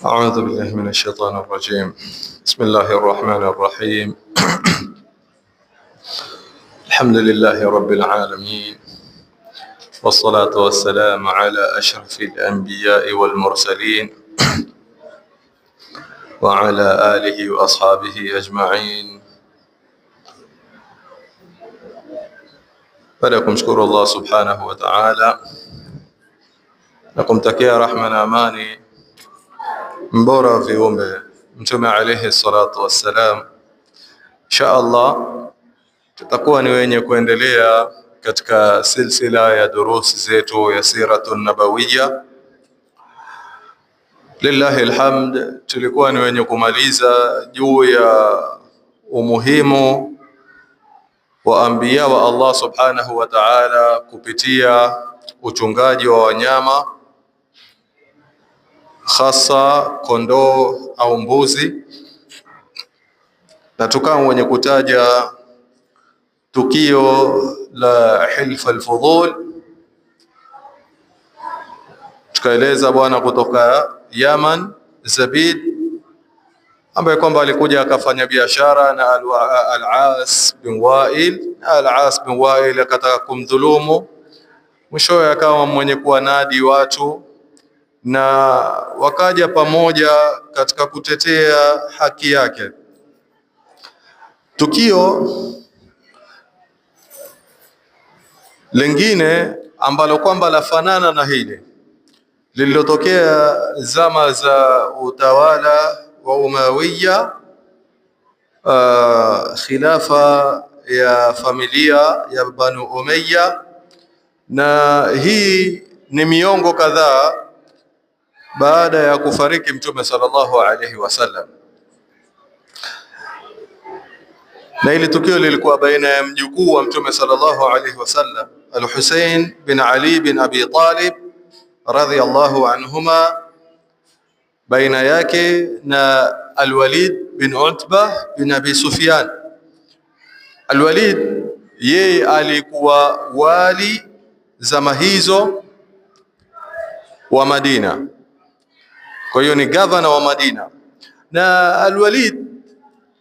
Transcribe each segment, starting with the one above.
أعوذ بالله من الشيطان الرجيم. بسم الله الرحمن الرحيم. الحمد لله رب العالمين، والصلاة والسلام على أشرف الأنبياء والمرسلين وعلى آله وأصحابه أجمعين. فلكم شكر الله سبحانه وتعالى، nakumtakia rahma na amani mbora wa viumbe Mtume alayhi salatu wassalam. Insha Allah tutakuwa ni wenye kuendelea katika silsila ya durusi zetu ya siratun nabawiyya. Lillahi alhamd, tulikuwa ni wenye kumaliza juu ya umuhimu wa anbiya wa Allah subhanahu wa ta'ala kupitia uchungaji wa wanyama, hasa kondoo au mbuzi, na tukawa wenye kutaja tukio la hilf al-fudul. Tukaeleza bwana kutoka Yaman, Zabid, ambaye kwamba alikuja akafanya biashara na Al-As bin Wa'il. Al-As bin Wa'il akataka kumdhulumu, mwishowe akawa mwenye kuwanadi watu na wakaja pamoja katika kutetea haki yake. Tukio lingine ambalo kwamba lafanana na hili lililotokea zama za utawala wa Umayya, khilafa ya familia ya Banu Umayya, na hii ni miongo kadhaa baada ya kufariki Mtume sallallahu alayhi wasallam. Na hili tukio lilikuwa baina ya mjukuu wa Mtume sallallahu alayhi wasallam, Al-Hussein bin Ali bin Abi Talib radhiyallahu anhuma, baina yake na Al-Walid bin Utbah bin Abi Sufyan. Al-Walid yeye alikuwa wali zama hizo wa Madina, kwa hiyo ni gavana wa Madina, na Al-Walid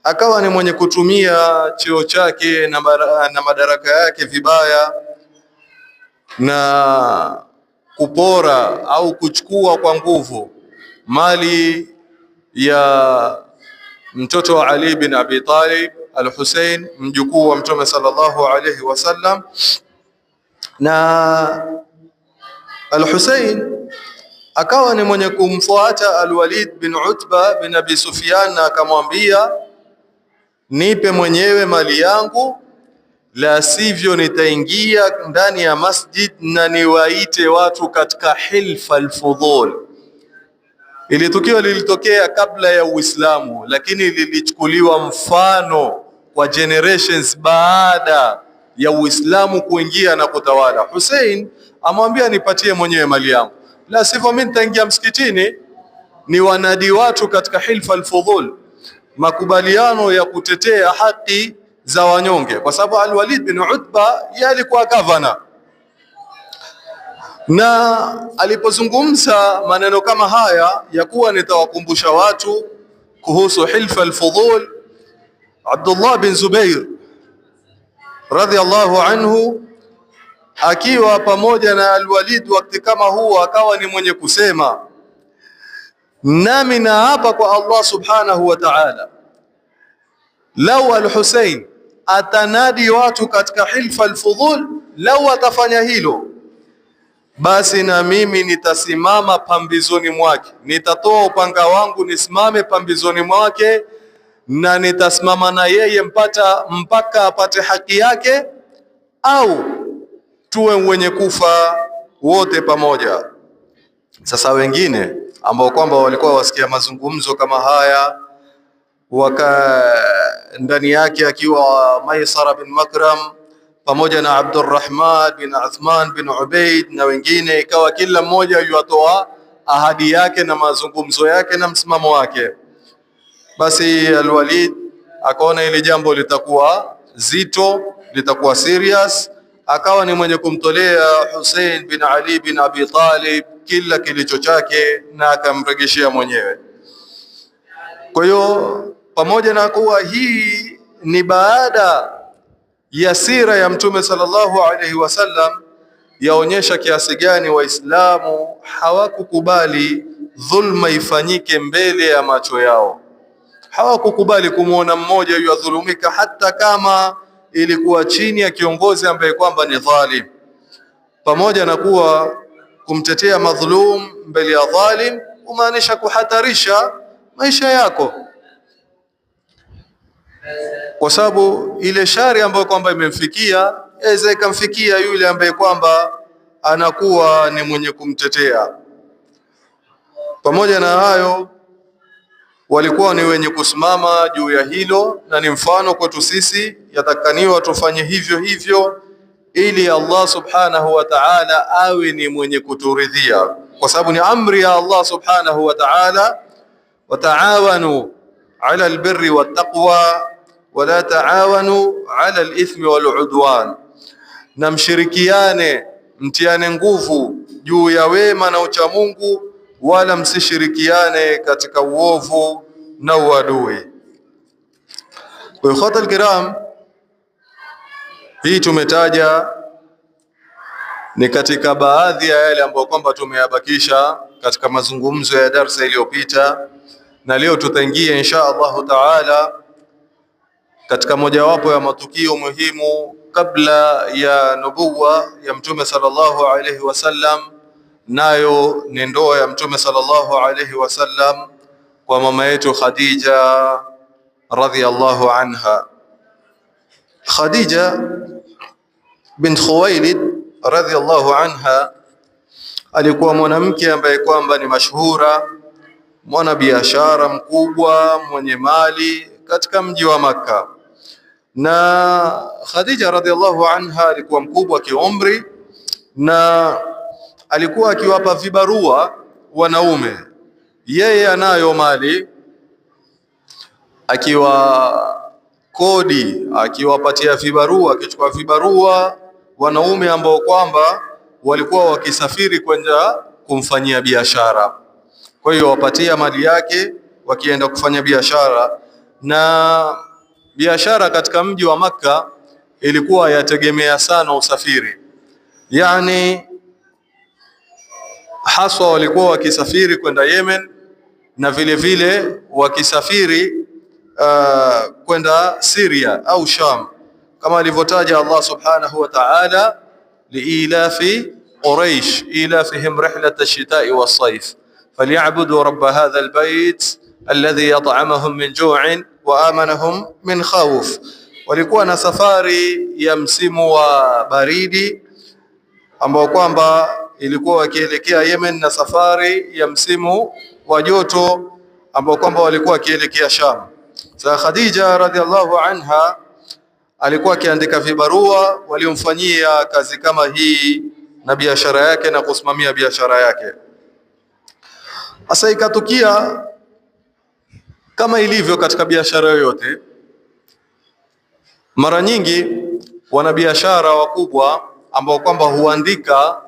akawa ni mwenye kutumia cheo chake na madaraka yake vibaya na kupora au kuchukua kwa nguvu mali ya mtoto wa Ali bin Abi Talib, Al-Hussein, mjukuu wa Mtume sallallahu alayhi wasallam. Na Al-Hussein akawa ni mwenye kumfuata Al-Walid bin Utba bin Abi Sufyan na akamwambia, nipe mwenyewe mali yangu, la sivyo nitaingia ndani ya masjid na niwaite watu katika hilfa al-fudul. Ili tukio lilitokea kabla ya Uislamu, lakini lilichukuliwa mfano kwa generations baada ya Uislamu kuingia na kutawala. Hussein amwambia, nipatie mwenyewe mali yangu, la sivyo mimi nitaingia msikitini ni wanadi watu katika hilfa al-fudul, makubaliano ya kutetea haki za wanyonge, kwa sababu Al-Walid bin Utba yeye alikuwa gavana. Na alipozungumza maneno kama haya ya kuwa nitawakumbusha watu kuhusu hilfa al-fudul, Abdullah bin Zubair radhiyallahu anhu akiwa pamoja na Al-Walid wakati kama huo akawa ni mwenye kusema, nami naapa kwa Allah subhanahu wa ta'ala, lau Al-Hussein atanadi watu katika hilfa al-fudul, lau atafanya hilo, basi na mimi nitasimama pambizoni mwake, nitatoa upanga wangu nisimame pambizoni mwake, na nitasimama na yeye mpaka apate haki yake, au tuwe wenye kufa wote pamoja. Sasa wengine ambao kwamba walikuwa wasikia mazungumzo kama haya, ndani yake akiwa Maisara bin Makram pamoja na Abdurrahman bin Uthman bin Ubaid na wengine, ikawa kila mmoja yuatoa ahadi yake na mazungumzo yake na msimamo wake. Basi Al-Walid akaona ile jambo litakuwa zito, litakuwa serious, akawa ni mwenye kumtolea Hussein bin Ali bin Abi Talib kila kilicho chake na akamregeshea mwenyewe. Kwa hiyo pamoja na kuwa hii ni baada ya sira ya Mtume sallallahu alaihi wasallam, yaonyesha kiasi gani Waislamu hawakukubali dhulma ifanyike mbele ya macho yao. Hawakukubali kumwona mmoja yadhulumika, hata kama ilikuwa chini ya kiongozi ambaye kwamba ni dhalim. Pamoja na kuwa kumtetea madhulum mbele ya dhalim humaanisha kuhatarisha maisha yako, kwa sababu ile shari ambayo kwamba imemfikia yaweza ikamfikia yule ambaye kwamba anakuwa ni mwenye kumtetea. Pamoja na hayo, walikuwa ni wenye kusimama juu ya hilo, na ni mfano kwetu sisi. Yatakaniwa tufanye hivyo hivyo ili Allah subhanahu wa ta'ala awe ni mwenye kuturidhia, kwa sababu ni amri ya Allah subhanahu wa ta'ala, wataawanu ala albirri wattaqwa wala taawanu ala alithmi waludwan, na mshirikiane, mtiane nguvu juu ya wema na ucha Mungu, wala msishirikiane katika uovu na uadui. Kwa hiyo ikhwata alkiram, hii tumetaja ni katika baadhi ya yale ambayo kwamba tumeyabakisha katika mazungumzo ya darsa iliyopita, na leo tutaingia insha Allahu taala katika mojawapo ya matukio muhimu kabla ya nubuwa ya Mtume sallallahu alaihi wasallam, nayo ni ndoa ya Mtume sallallahu alaihi wasallam kwa mama yetu Khadija radhiyallahu anha. Khadija bint Khuwailid radhiyallahu anha alikuwa mwanamke ambaye kwamba ni mashhura, mwana biashara mkubwa mwenye mali katika mji wa Makka. Na Khadija radhiyallahu anha alikuwa mkubwa kiumri, na alikuwa akiwapa vibarua wanaume. Yeye anayo mali, akiwa kodi, akiwapatia vibarua, akichukua vibarua wanaume ambao kwamba walikuwa wakisafiri kwenda kumfanyia biashara. Kwa hiyo wapatia mali yake wakienda kufanya biashara, na biashara katika mji wa Makka ilikuwa yategemea sana usafiri. Yani haswa walikuwa wakisafiri kwenda Yemen, na vile vile wakisafiri kwenda Syria au Sham, kama alivyotaja Allah subhanahu wa ta'ala, liilafi Quraish ilafihim rihlat ash-shita'i was-sayf falyabudu rabb hadha al-bayt alladhi yat'amahum min ju'in wa amanahum min khawf. Walikuwa na safari ya msimu wa baridi ambao kwamba ilikuwa wakielekea Yemen, na safari ya msimu wa joto ambao kwamba walikuwa wakielekea Sham. Sasa Khadija radhiallahu anha alikuwa akiandika vibarua waliomfanyia kazi kama hii na biashara yake na kusimamia biashara yake. Sasa ikatukia kama ilivyo katika biashara yoyote, mara nyingi wanabiashara wakubwa ambao kwamba huandika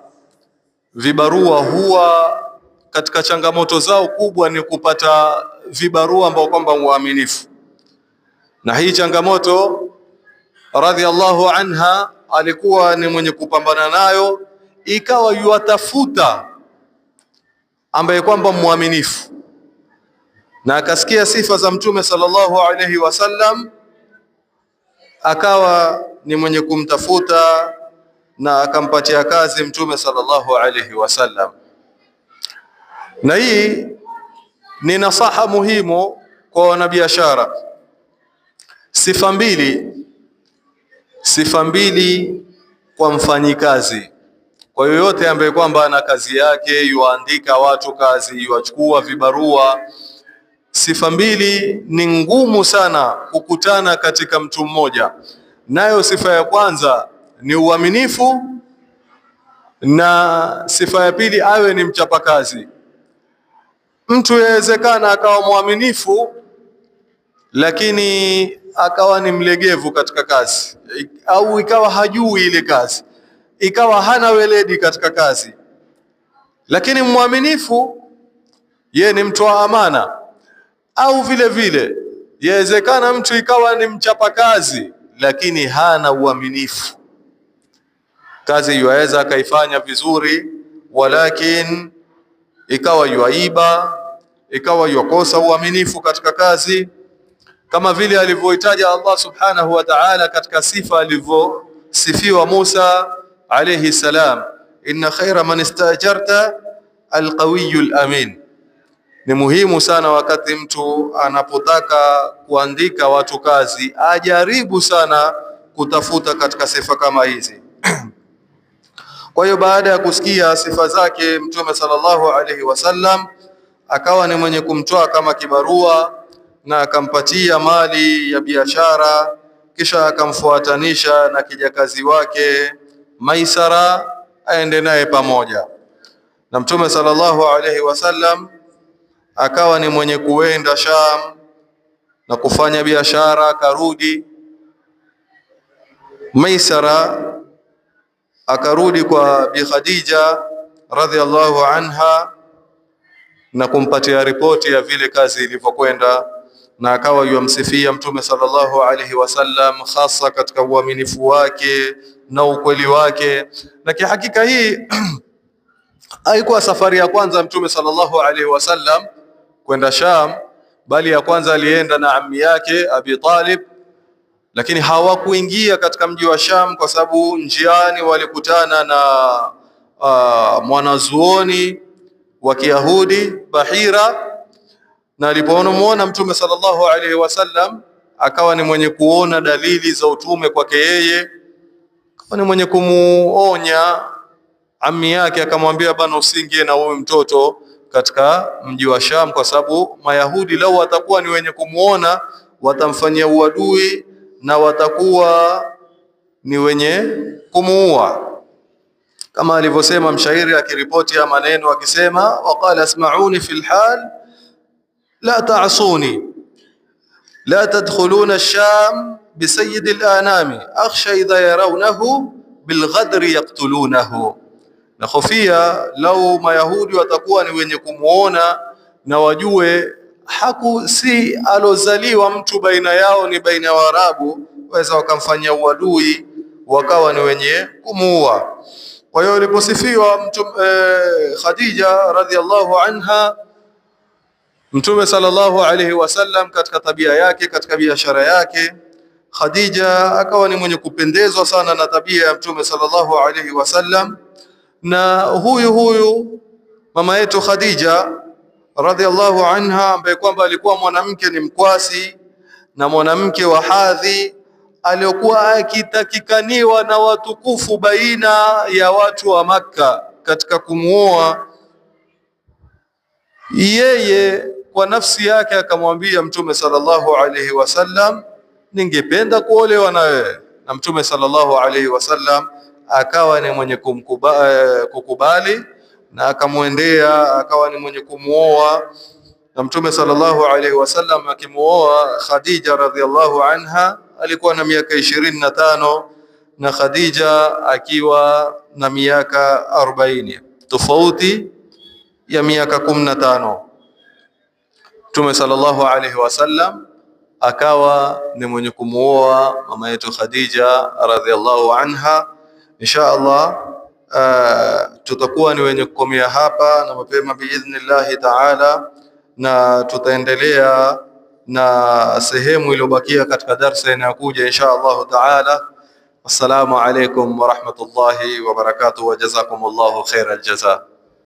vibarua huwa katika changamoto zao kubwa ni kupata vibarua ambao kwamba muaminifu. Na hii changamoto radhiallahu anha alikuwa ni mwenye kupambana nayo, ikawa yuatafuta ambaye kwamba muaminifu, na akasikia sifa za Mtume sallallahu alaihi wasallam, akawa ni mwenye kumtafuta na akampatia kazi Mtume sallallahu alaihi wasallam. Na hii ni nasaha muhimu kwa wanabiashara. Sifa mbili kwa mfanyikazi, kwa yoyote ambaye kwamba ana kazi yake, yuandika watu kazi, yuachukua vibarua. Sifa mbili ni ngumu sana kukutana katika mtu mmoja. Nayo sifa ya kwanza ni uaminifu, na sifa ya pili awe ni mchapakazi. Mtu yawezekana akawa mwaminifu lakini akawa ni mlegevu katika kazi, au ikawa hajui ile kazi, ikawa hana weledi katika kazi. Lakini mwaminifu, yeye ni mtu wa amana, Au vile vile yawezekana mtu ikawa ni mchapakazi lakini hana uaminifu. Kazi yuweza akaifanya vizuri, walakin ikawa yuaiba, ikawa yukosa uaminifu katika kazi, kama vile alivyoitaja Allah subhanahu wa ta'ala katika sifa alivyosifiwa Musa alayhi salam, inna khaira man istajarta alqawiyul amin. Ni muhimu sana wakati mtu anapotaka kuandika watu kazi, ajaribu sana kutafuta katika sifa kama hizi. Kwa hiyo baada ya kusikia sifa zake Mtume sallallahu alaihi wasallam akawa ni mwenye kumtoa kama kibarua na akampatia mali ya biashara, kisha akamfuatanisha na kijakazi wake Maisara aende naye pamoja. Na Mtume sallallahu alaihi wasallam akawa ni mwenye kuenda Sham na kufanya biashara, akarudi. Maisara akarudi kwa Bi Khadija radhiallahu anha na kumpatia ripoti ya vile kazi ilivyokwenda, na akawa yumsifia Mtume sallallahu alaihi wasallam hasa katika uaminifu wake na ukweli wake. Na kihakika hii haikuwa safari ya kwanza Mtume sallallahu alaihi wasallam kwenda Sham, bali ya kwanza alienda na ammi yake Abi Talib, lakini hawakuingia katika mji wa Sham kwa sababu njiani walikutana na mwanazuoni wa Kiyahudi Bahira, na alipomuona Mtume sallallahu alaihi wasallam akawa ni mwenye kuona dalili za utume kwake yeye, akawa ni mwenye kumuonya ammi yake, akamwambia bana, usiingie na huyu mtoto katika mji wa Sham, kwa sababu Mayahudi lau watakuwa ni wenye kumuona watamfanyia uadui na watakuwa ni wenye kumuua, kama alivyosema mshairi akiripoti ya maneno akisema, waqala asma'uni fil hal la ta'suni la tadkhuluna ash-sham bi sayyid al-anami akhsha idha yarawnahu bil ghadri yaqtulunahu. Na khofia lau Mayahudi watakuwa ni wenye kumuona na wajue si alozaliwa mtu baina yao ni baina ya Waarabu, waweza wakamfanyia uadui wakawa ni wenye kumuua. Kwa hiyo iliposifiwa Khadija radhiallahu anha, Mtume sallallahu alaihi wasallam katika tabia yake, katika biashara yake, Khadija akawa ni mwenye kupendezwa sana na tabia ya Mtume sallallahu alaihi wasallam. Na huyu mama yetu Khadija radhiallahu anha, ambaye kwamba alikuwa mwanamke ni mkwasi na mwanamke wa hadhi, aliyokuwa akitakikaniwa na watukufu baina ya watu wa Makka katika kumuoa, yeye kwa nafsi yake akamwambia Mtume sallallahu alaihi wasallam, ningependa kuolewa na wewe. Na Mtume sallallahu alaihi wasallam akawa ni mwenye kukubali na akamwendea, akawa ni mwenye kumuoa. Na Mtume sallallahu alaihi wasallam akimuoa Khadija radhiallahu anha alikuwa na miaka 25 na Khadija akiwa na miaka 40, tofauti ya miaka 15. Mtume sallallahu alaihi wasallam akawa ni mwenye kumuoa mama yetu Khadija radhiallahu anha. Insha Allah tutakuwa ni wenye kukomea hapa na mapema biidhnillahi taala, na tutaendelea na sehemu iliyobakia katika darasa inayokuja insha Allah taala. Assalamu alaikum wa rahmatullahi wa barakatuh wa jazakumullahu khairal jazaa.